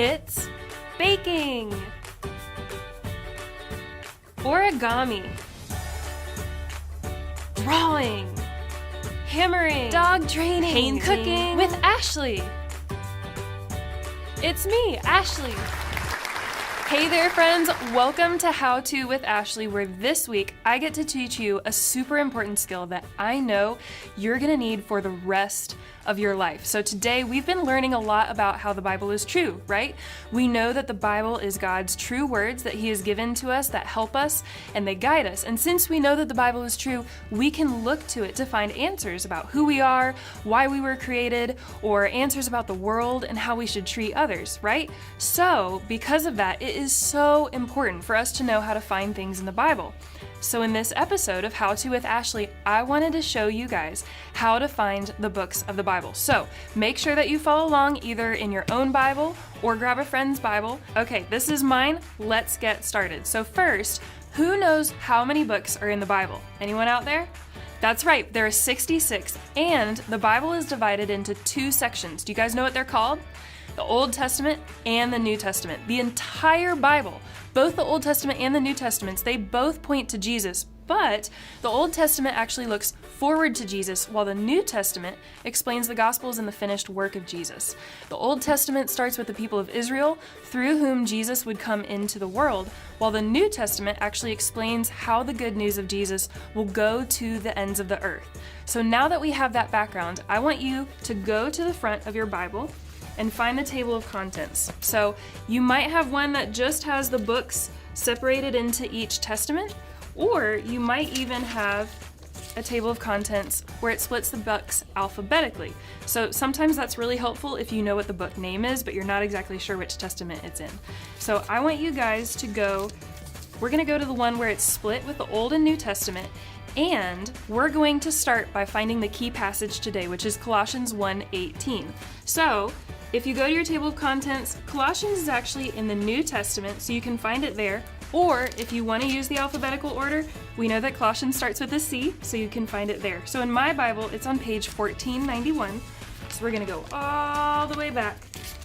It's baking, origami, drawing, hammering, dog training, painting, cooking with Ashley. It's me, Ashley. Hey there, friends. Welcome to How To with Ashley, where this week I get to teach you a super important skill that I know you're going to need for the rest of your life. So today we've been learning a lot about how the Bible is true, right? We know that the Bible is God's true words that He has given to us that help us and they guide us. And since we know that the Bible is true, we can look to it to find answers about who we are, why we were created, or answers about the world and how we should treat others, right? So because of that, it is so important for us to know how to find things in the Bible. So in this episode of How To with Ashley, I wanted to show you guys how to find the books of the Bible. So make sure that you follow along either in your own Bible or grab a friend's Bible. Okay, this is mine. Let's get started. So first, who knows how many books are in the Bible? Anyone out there? That's right, there are 66, and the Bible is divided into two sections. Do you guys know what they're called? The Old Testament and the New Testament. The entire Bible, both the Old Testament and the New Testaments, they both point to Jesus, but the Old Testament actually looks forward to Jesus, while the New Testament explains the Gospels and the finished work of Jesus. The Old Testament starts with the people of Israel, through whom Jesus would come into the world, while the New Testament actually explains how the good news of Jesus will go to the ends of the earth. So now that we have that background, I want you to go to the front of your Bible and find the table of contents. So you might have one that just has the books separated into each testament, or you might even have a table of contents where it splits the books alphabetically. So sometimes that's really helpful if you know what the book name is, but you're not exactly sure which testament it's in. So I want you guys to we're gonna go to the one where it's split with the Old and New Testament, and we're going to start by finding the key passage today, which is Colossians 1:18. So if you go to your table of contents, Colossians is actually in the New Testament, so you can find it there. Or if you want to use the alphabetical order, we know that Colossians starts with a C, so you can find it there. So in my Bible, it's on page 1491. So we're going to go all the way back.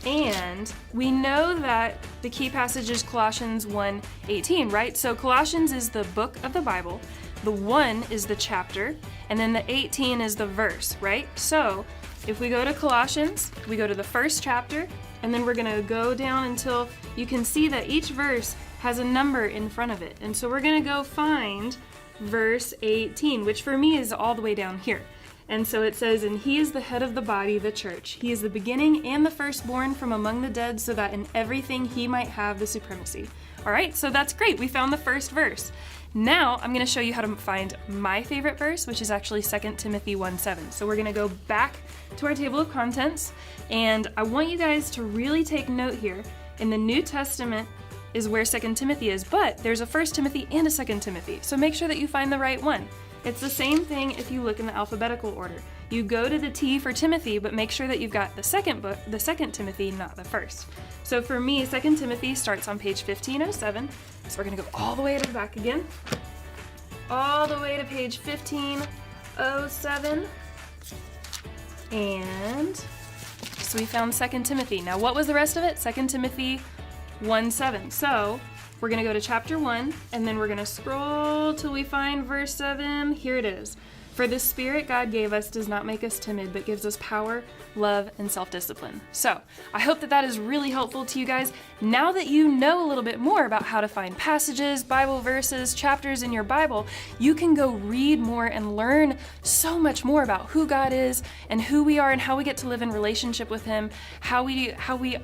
And we know that the key passage is Colossians 1:18, right? So Colossians is the book of the Bible. The 1 is the chapter, and then the 18 is the verse, right? So if we go to Colossians, we go to the first chapter, and then we're going to go down until you can see that each verse has a number in front of it. And so we're going to go find verse 18, which for me is all the way down here. And so it says, "And He is the head of the body, the church. He is the beginning and the firstborn from among the dead, so that in everything He might have the supremacy." All right, so that's great. We found the first verse. Now I'm going to show you how to find my favorite verse, which is actually 2 Timothy 1:7. So we're going to go back to our table of contents, and I want you guys to really take note here. In the New Testament is where 2 Timothy is, but there's a 1 Timothy and a 2 Timothy, so make sure that you find the right one. It's the same thing if you look in the alphabetical order. You go to the T for Timothy, but make sure that you've got the second book, the 2 Timothy, not the first. So for me, 2 Timothy starts on page 1507. So we're going to go all the way to the back again. All the way to page 1507. And so we found 2 Timothy. Now what was the rest of it? 2 Timothy 1:7. So we're going to go to chapter 1, and then we're going to scroll till we find verse 7. Here it is. "For the Spirit God gave us does not make us timid, but gives us power, love, and self-discipline." So I hope that that is really helpful to you guys. Now that you know a little bit more about how to find passages, Bible verses, chapters in your Bible, you can go read more and learn so much more about who God is and who we are and how we get to live in relationship with Him, how we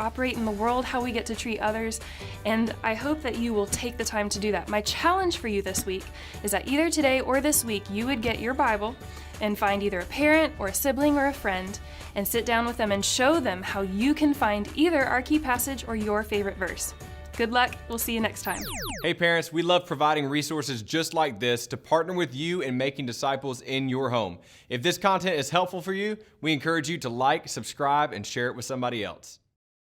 operate in the world, how we get to treat others. And I hope that you will take the time to do that. My challenge for you this week is that either today or this week, you would get your Bible and find either a parent or a sibling or a friend and sit down with them and show them how you can find either our key passage or your favorite verse. Good luck. We'll see you next time. Hey parents, we love providing resources just like this to partner with you in making disciples in your home. If this content is helpful for you, we encourage you to like, subscribe, and share it with somebody else.